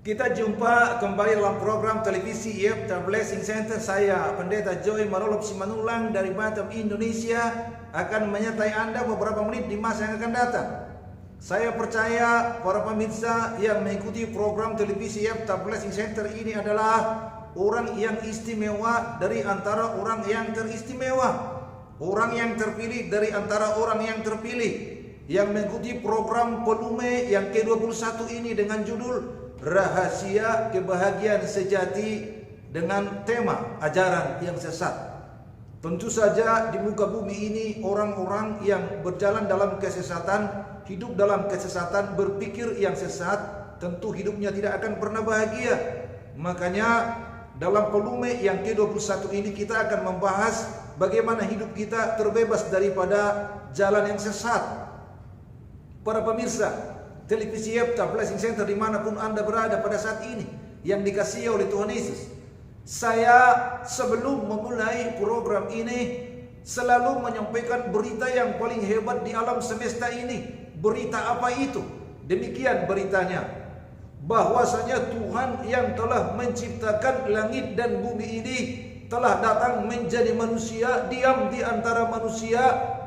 Kita jumpa kembali dalam program televisi Yepta Blessing Center. Saya Pendeta Joy Marolop Simanulang dari Batam, Indonesia, akan menyertai Anda beberapa menit di masa yang akan datang. Saya percaya para pemirsa yang mengikuti program televisi Yepta Blessing Center ini adalah orang yang istimewa dari antara orang yang teristimewa, orang yang terpilih dari antara orang yang terpilih, yang mengikuti program volume yang ke-21 ini dengan judul Rahasia Kebahagiaan Sejati dengan tema ajaran yang sesat. Tentu saja di muka bumi ini orang-orang yang berjalan dalam kesesatan, hidup dalam kesesatan, berpikir yang sesat, tentu hidupnya tidak akan pernah bahagia. Makanya dalam volume yang ke-21 ini kita akan membahas bagaimana hidup kita terbebas daripada jalan yang sesat. Para pemirsa televisi Yepta Blessing Center dimanapun Anda berada pada saat ini yang dikasihi oleh Tuhan Yesus, saya sebelum memulai program ini selalu menyampaikan berita yang paling hebat di alam semesta ini. Berita apa itu? Demikian beritanya, bahwasanya Tuhan yang telah menciptakan langit dan bumi ini telah datang menjadi manusia, diam di antara manusia.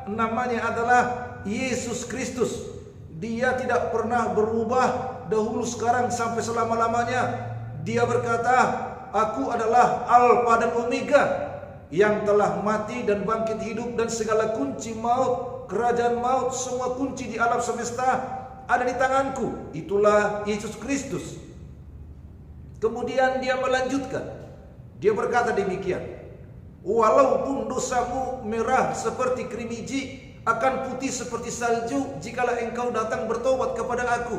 Namanya adalah Yesus Kristus. Dia tidak pernah berubah dahulu, sekarang, sampai selama-lamanya. Dia berkata, "Aku adalah Alfa dan Omega, yang telah mati dan bangkit hidup, dan segala kunci maut, kerajaan maut, semua kunci di alam semesta ada di tanganku." Itulah Yesus Kristus. Kemudian dia melanjutkan, dia berkata demikian, "Walaupun dosamu merah seperti krimiji, akan putih seperti salju jikalau engkau datang bertobat kepada aku."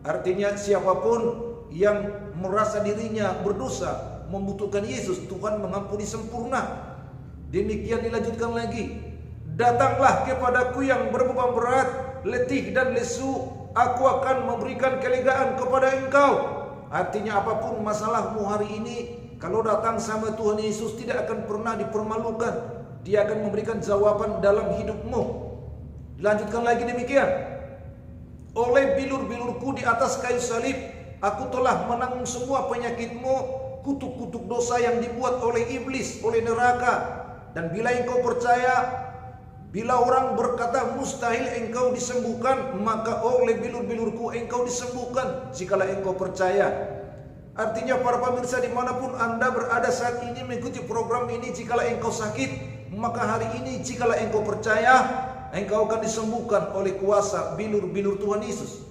Artinya siapapun yang merasa dirinya berdosa, membutuhkan Yesus, Tuhan mengampuni sempurna. Demikian dilanjutkan lagi, "Datanglah kepadaku yang berbeban berat, letih dan lesu, aku akan memberikan kelegaan kepada engkau." Artinya apapun masalahmu hari ini, kalau datang sama Tuhan Yesus tidak akan pernah dipermalukan. Dia akan memberikan jawaban dalam hidupmu. Dilanjutkan lagi demikian, "Oleh bilur-bilurku di atas kayu salib, aku telah menanggung semua penyakitmu, kutuk-kutuk dosa yang dibuat oleh iblis, oleh neraka. Dan bila engkau percaya, bila orang berkata mustahil engkau disembuhkan, maka oleh bilur-bilurku engkau disembuhkan jikalau engkau percaya." Artinya para pemirsa dimanapun Anda berada saat ini mengikuti program ini, jikalau engkau sakit, maka hari ini jikalau engkau percaya, engkau akan disembuhkan oleh kuasa bilur-bilur Tuhan Yesus.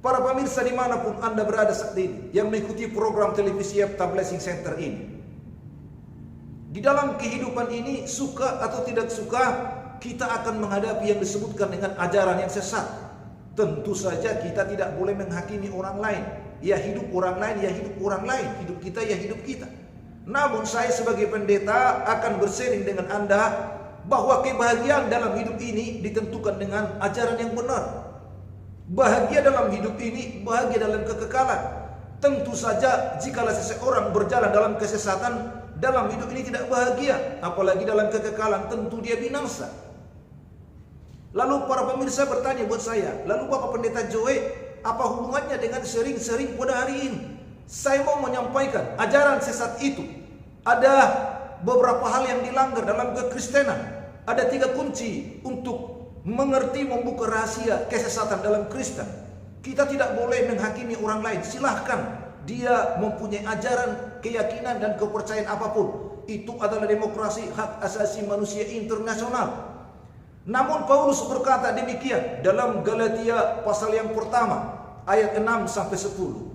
Para pemirsa dimanapun Anda berada saat ini yang mengikuti program televisi Yepta Blessing Center ini, di dalam kehidupan ini, suka atau tidak suka, kita akan menghadapi yang disebutkan dengan ajaran yang sesat. Tentu saja kita tidak boleh menghakimi orang lain. Ya hidup orang lain, ya hidup orang lain. Hidup kita, ya hidup kita. Namun saya sebagai pendeta akan bersharing dengan Anda bahwa kebahagiaan dalam hidup ini ditentukan dengan ajaran yang benar. Bahagia dalam hidup ini, bahagia dalam kekekalan. Tentu saja jikalau seseorang berjalan dalam kesesatan, dalam hidup ini tidak bahagia, apalagi dalam kekekalan, tentu dia binasa. Lalu para pemirsa bertanya buat saya, "Lalu Bapak Pendeta Joy, apa hubungannya dengan sering-sering pada hari ini?" Saya mau menyampaikan ajaran sesat itu. Ada beberapa hal yang dilanggar dalam kekristenan. Ada 3 kunci untuk mengerti, membuka rahasia kesesatan dalam Kristen. Kita tidak boleh menghakimi orang lain. Silahkan dia mempunyai ajaran, keyakinan, dan kepercayaan apapun. Itu adalah demokrasi, hak asasi manusia internasional. Namun Paulus berkata demikian dalam Galatia pasal yang pertama ayat 6-10.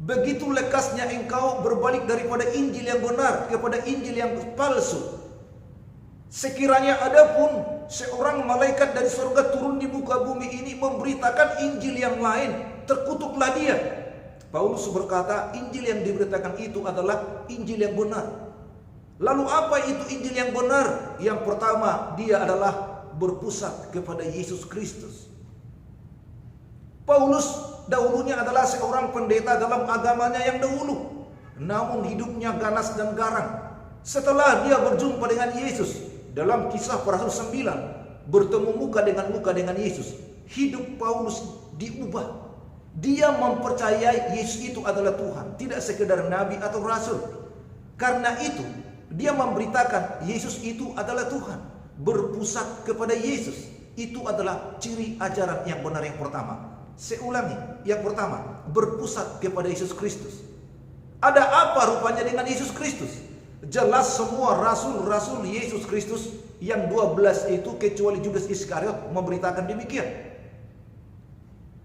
"Begitu lekasnya engkau berbalik daripada Injil yang benar kepada Injil yang palsu. Sekiranya ada pun seorang malaikat dari surga turun di muka bumi ini memberitakan Injil yang lain, terkutuklah dia." Paulus berkata Injil yang diberitakan itu adalah Injil yang benar. Lalu apa itu Injil yang benar? Yang pertama, dia adalah berpusat kepada Yesus Kristus. Paulus dahulunya adalah seorang pendeta dalam agamanya yang dahulu, namun hidupnya ganas dan garang. Setelah dia berjumpa dengan Yesus dalam Kisah Para Rasul 9, bertemu muka dengan Yesus, hidup Paulus diubah. Dia mempercayai Yesus itu adalah Tuhan, tidak sekedar nabi atau rasul. Karena itu, dia memberitakan Yesus itu adalah Tuhan, berpusat kepada Yesus. Itu adalah ciri ajaran yang benar yang pertama. Saya ulangi, yang pertama, berpusat kepada Yesus Kristus. Ada apa rupanya dengan Yesus Kristus? Jelas semua rasul-rasul Yesus Kristus yang 12 itu kecuali Judas Iskariot memberitakan demikian.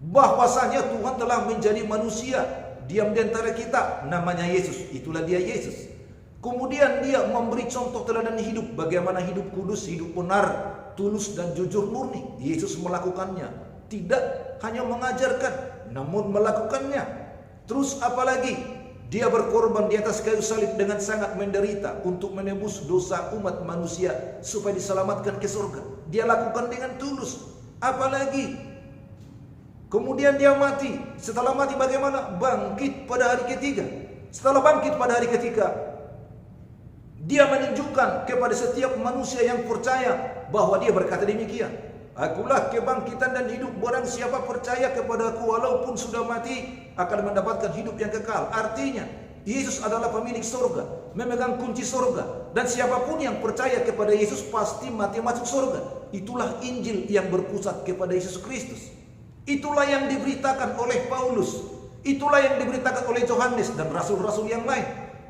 Bahwasanya Tuhan telah menjadi manusia, diam di antara kita, namanya Yesus. Itulah dia Yesus. Kemudian dia memberi contoh teladan hidup, bagaimana hidup kudus, hidup benar, tulus dan jujur murni. Yesus melakukannya, tidak hanya mengajarkan, namun melakukannya. Terus apalagi? Dia berkorban di atas kayu salib dengan sangat menderita untuk menebus dosa umat manusia supaya diselamatkan ke surga. Dia lakukan dengan tulus. Apalagi? Kemudian dia mati. Setelah mati bagaimana? Bangkit pada hari ketiga. Setelah bangkit pada hari ketiga, dia menunjukkan kepada setiap manusia yang percaya bahwa dia berkata demikian. Akulah kebangkitan dan hidup, barang siapa percaya kepada aku walaupun sudah mati akan mendapatkan hidup yang kekal. Artinya Yesus adalah pemilik surga, memegang kunci surga, dan siapapun yang percaya kepada Yesus pasti mati masuk surga. Itulah Injil yang berpusat kepada Yesus Kristus. Itulah yang diberitakan oleh Paulus, itulah yang diberitakan oleh Yohanes dan rasul-rasul yang lain.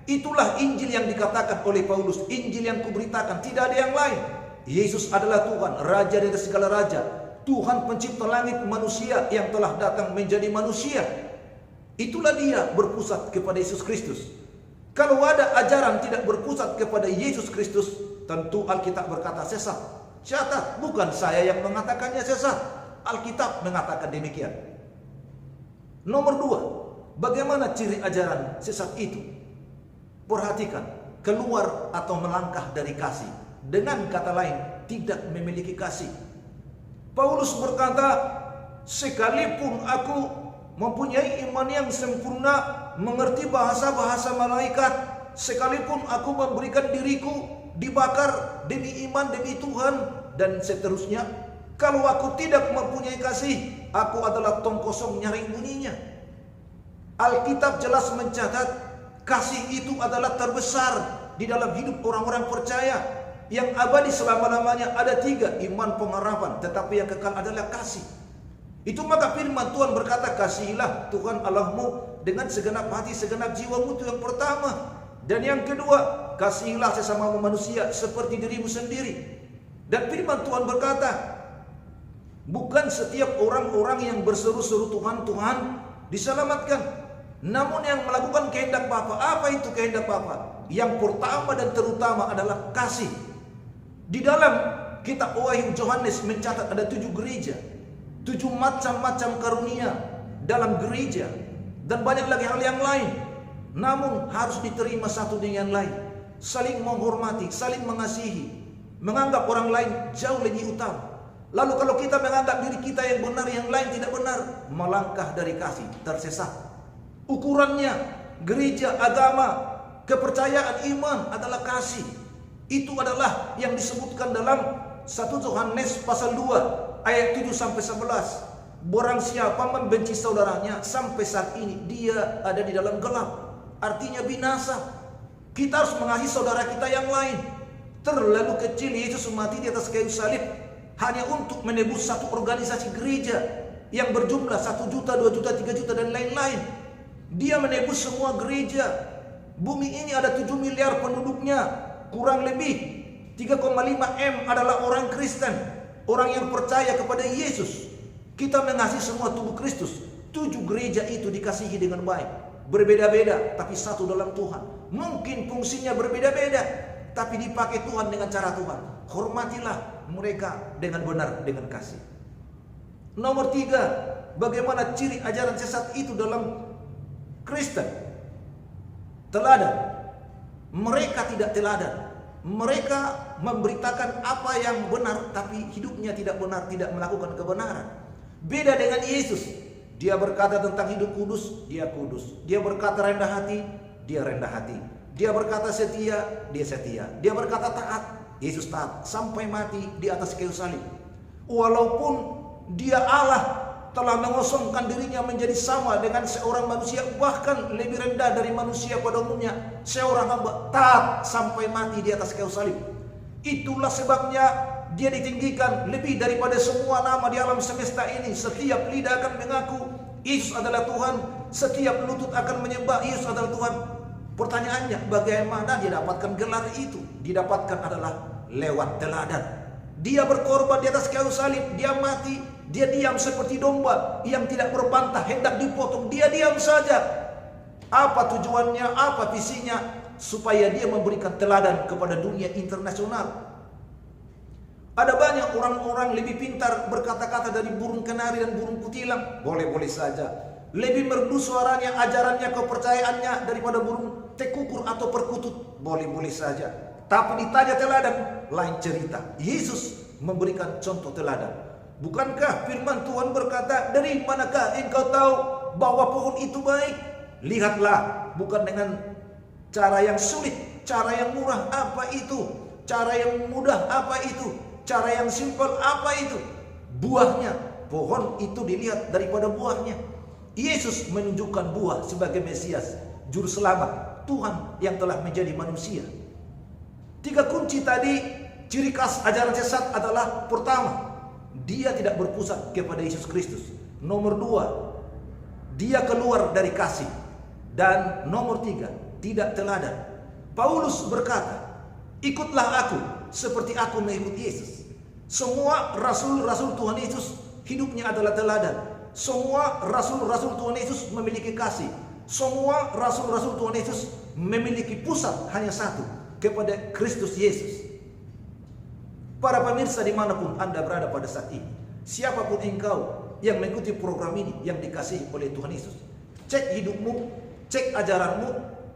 Itulah Injil yang dikatakan oleh Paulus, Injil yang kuberitakan, tidak ada yang lain. Yesus adalah Tuhan, Raja dari segala raja, Tuhan pencipta langit manusia yang telah datang menjadi manusia. Itulah dia berpusat kepada Yesus Kristus. Kalau ada ajaran tidak berpusat kepada Yesus Kristus, tentu Alkitab berkata sesat. Catat, bukan saya yang mengatakannya sesat, Alkitab mengatakan demikian. Nomor 2, bagaimana ciri ajaran sesat itu? Perhatikan, keluar atau melangkah dari kasih. Dengan kata lain, tidak memiliki kasih. Paulus berkata, sekalipun aku mempunyai iman yang sempurna, mengerti bahasa-bahasa malaikat, sekalipun aku memberikan diriku dibakar demi iman, demi Tuhan, dan seterusnya, kalau aku tidak mempunyai kasih, aku adalah tong kosong nyaring bunyinya. Alkitab jelas mencatat, kasih itu adalah terbesar di dalam hidup orang-orang percaya. Yang abadi selama-lamanya ada 3, iman, pengharapan, tetapi yang kekal adalah kasih. Itu maka firman Tuhan berkata, kasihilah Tuhan Allahmu dengan segenap hati, segenap jiwamu, itu yang pertama. Dan yang kedua, kasihilah sesama manusia seperti dirimu sendiri. Dan firman Tuhan berkata, bukan setiap orang-orang yang berseru-seru Tuhan, Tuhan diselamatkan, namun yang melakukan kehendak Bapa. Apa itu kehendak Bapa? Yang pertama dan terutama adalah kasih. Di dalam kitab Wahyu Yohanes mencatat ada 7 gereja, 7 macam-macam karunia dalam gereja, dan banyak lagi hal yang lain. Namun harus diterima satu dengan lain, saling menghormati, saling mengasihi, menganggap orang lain jauh lebih utama. Lalu kalau kita menganggap diri kita yang benar, yang lain tidak benar, melangkah dari kasih, tersesat. Ukurannya gereja, agama, kepercayaan, iman adalah kasih. Itu adalah yang disebutkan dalam 1 Yohanes pasal 2 ayat 7 sampai 11. Barang siapa membenci saudaranya sampai saat ini, dia ada di dalam gelap. Artinya binasa. Kita harus mengasihi saudara kita yang lain. Terlalu kecil Yesus mati di atas kayu salib hanya untuk menebus satu organisasi gereja yang berjumlah 1 juta, 2 juta, 3 juta dan lain-lain. Dia menebus semua gereja. Bumi ini ada 7 miliar penduduknya. Kurang lebih 3,5 M adalah orang Kristen, orang yang percaya kepada Yesus. Kita mengasihi semua tubuh Kristus. 7 gereja itu dikasihi dengan baik. Berbeda-beda, tapi satu dalam Tuhan. Mungkin fungsinya berbeda-beda, tapi dipakai Tuhan dengan cara Tuhan. Hormatilah mereka dengan benar, dengan kasih. Nomor 3, bagaimana ciri ajaran sesat itu dalam Kristen? Teladan. Mereka tidak teladan. Mereka memberitakan apa yang benar, tapi hidupnya tidak benar, tidak melakukan kebenaran. Beda dengan Yesus. Dia berkata tentang hidup kudus, dia kudus. Dia berkata rendah hati, dia rendah hati. Dia berkata setia, dia setia. Dia berkata taat, Yesus taat sampai mati di atas kayu salib. Walaupun dia Allah, telah mengosongkan dirinya menjadi sama dengan seorang manusia, bahkan lebih rendah dari manusia pada umumnya, seorang hamba, taat sampai mati di atas kayu salib. Itulah sebabnya dia ditinggikan lebih daripada semua nama di alam semesta ini. Setiap lidah akan mengaku Yesus adalah Tuhan, setiap lutut akan menyembah Yesus adalah Tuhan. Pertanyaannya, bagaimana dia dapatkan gelar itu? Didapatkan adalah lewat teladan. Dia berkorban di atas kayu salib, dia mati, dia diam seperti domba yang tidak berbantah, hendak dipotong, dia diam saja. Apa tujuannya, apa visinya? Supaya dia memberikan teladan kepada dunia internasional. Ada banyak orang-orang lebih pintar berkata-kata dari burung kenari dan burung kutilang, boleh-boleh saja. Lebih merdu suaranya, ajarannya, kepercayaannya daripada burung tekukur atau perkutut, boleh-boleh saja. Tapi ditanya teladan, lain cerita. Yesus memberikan contoh teladan. Bukankah firman Tuhan berkata, dari manakah engkau tahu bahwa pohon itu baik? Lihatlah, bukan dengan cara yang sulit, cara yang murah, apa itu? Cara yang mudah, apa itu? Cara yang simpel, apa itu? Buahnya. Pohon itu dilihat daripada buahnya. Yesus menunjukkan buah sebagai Mesias, juru selamat, Tuhan yang telah menjadi manusia. 3 kunci tadi, ciri khas ajaran sesat adalah: pertama, dia tidak berpusat kepada Yesus Kristus. Nomor 2, dia keluar dari kasih. Dan nomor 3, tidak teladan. Paulus berkata, ikutlah aku seperti aku mengikuti Yesus. Semua rasul-rasul Tuhan Yesus hidupnya adalah teladan. Semua rasul-rasul Tuhan Yesus memiliki kasih. Semua rasul-rasul Tuhan Yesus memiliki pusat hanya satu, kepada Kristus Yesus. Para pemirsa dimanapun Anda berada pada saat ini, siapapun engkau yang mengikuti program ini yang dikasihi oleh Tuhan Yesus, cek hidupmu, cek ajaranmu,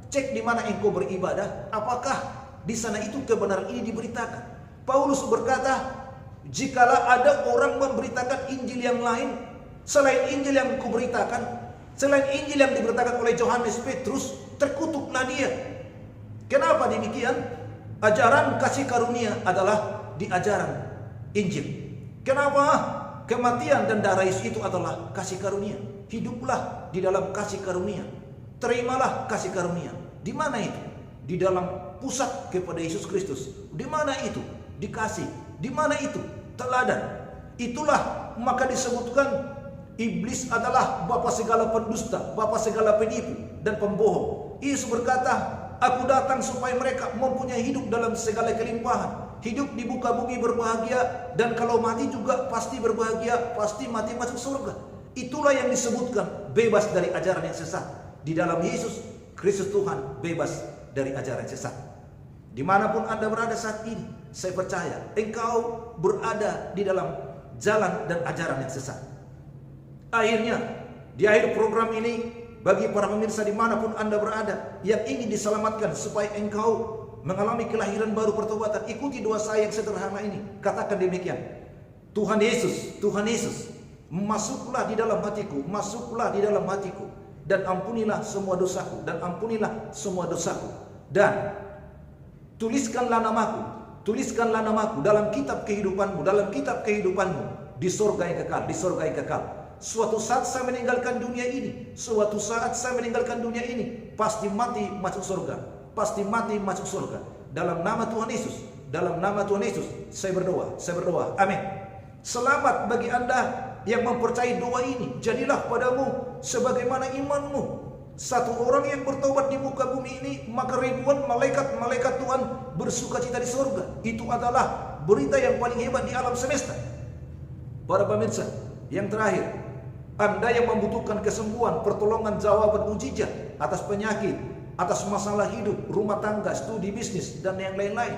cek di mana engkau beribadah, apakah di sana itu kebenaran ini diberitakan. Paulus berkata, jikalau ada orang memberitakan Injil yang lain selain Injil yang kuberitakan, selain Injil yang diberitakan oleh Yohanes Petrus, terkutuklah dia. Kenapa demikian? Ajaran kasih karunia adalah di ajaran Injil. Kenapa? Kematian dan darah Yesus itu adalah kasih karunia. Hiduplah di dalam kasih karunia. Terimalah kasih karunia. Di mana itu? Di dalam pusat kepada Yesus Kristus. Di mana itu? Dikasih. Di mana itu? Teladan. Itulah maka disebutkan iblis adalah bapa segala pendusta, bapa segala penipu dan pembohong. Yesus berkata, aku datang supaya mereka mempunyai hidup dalam segala kelimpahan. Hidup di muka bumi berbahagia, dan kalau mati juga pasti berbahagia, pasti mati masuk surga. Itulah yang disebutkan bebas dari ajaran yang sesat. Di dalam Yesus Kristus Tuhan, bebas dari ajaran sesat. Dimanapun Anda berada saat ini, saya percaya engkau berada di dalam jalan dan ajaran yang sesat. Akhirnya, di akhir program ini, bagi para pemirsa dimanapun Anda berada yang ingin diselamatkan supaya engkau mengalami kelahiran baru pertobatan, ikuti doa saya yang sederhana ini. Katakan demikian: Tuhan Yesus, Tuhan Yesus, masuklah di dalam hatiku, masuklah di dalam hatiku, dan ampunilah semua dosaku, dan ampunilah semua dosaku, dan tuliskanlah namaku dalam kitab kehidupanmu, dalam kitab kehidupanmu di surga yang kekal, di surga yang kekal. Suatu saat saya meninggalkan dunia ini, suatu saat saya meninggalkan dunia ini, pasti mati masuk surga, pasti mati masuk surga. Dalam nama Tuhan Yesus, dalam nama Tuhan Yesus, saya berdoa, amin. Selamat bagi Anda yang mempercayai doa ini. Jadilah padamu sebagaimana imanmu. Satu orang yang bertobat di muka bumi ini, maka ribuan malaikat-malaikat Tuhan bersukacita di surga. Itu adalah berita yang paling hebat di alam semesta. Para pemirsa, yang terakhir, Anda yang membutuhkan kesembuhan, pertolongan, jawaban mujizat atas penyakit, atas masalah hidup, rumah tangga, studi bisnis, dan yang lain-lain.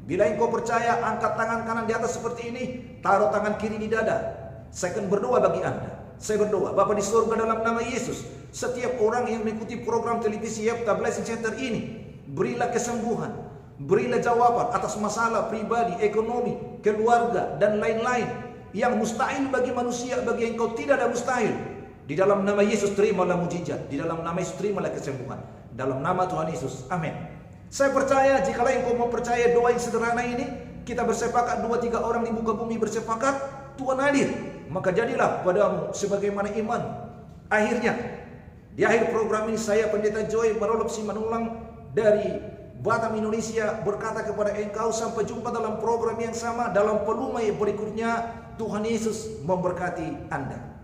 Bila engkau percaya, angkat tangan kanan di atas seperti ini, taruh tangan kiri di dada. Saya akan berdoa bagi Anda. Saya berdoa, Bapa di surga, dalam nama Yesus, setiap orang yang mengikuti program televisi Yepta Blessing Center ini, berilah kesembuhan, berilah jawaban atas masalah pribadi, ekonomi, keluarga, dan lain-lain. Yang mustahil bagi manusia, bagi engkau tidak ada mustahil. Di dalam nama Yesus terimalah mujizat, di dalam nama Yesus terimalah kesembuhan, dalam nama Tuhan Yesus, amin. Saya percaya jikalau engkau mempercayai doa yang sederhana ini, kita bersepakat, 2-3 orang di muka bumi bersepakat, Tuhan hadir. maka jadilah padamu sebagaimana iman. Akhirnya, di akhir program ini saya Pendeta Joy Marolop Simanulang dari Batam, Indonesia berkata kepada engkau, sampai jumpa dalam program yang sama dalam pelumai berikutnya. Tuhan Yesus memberkati Anda.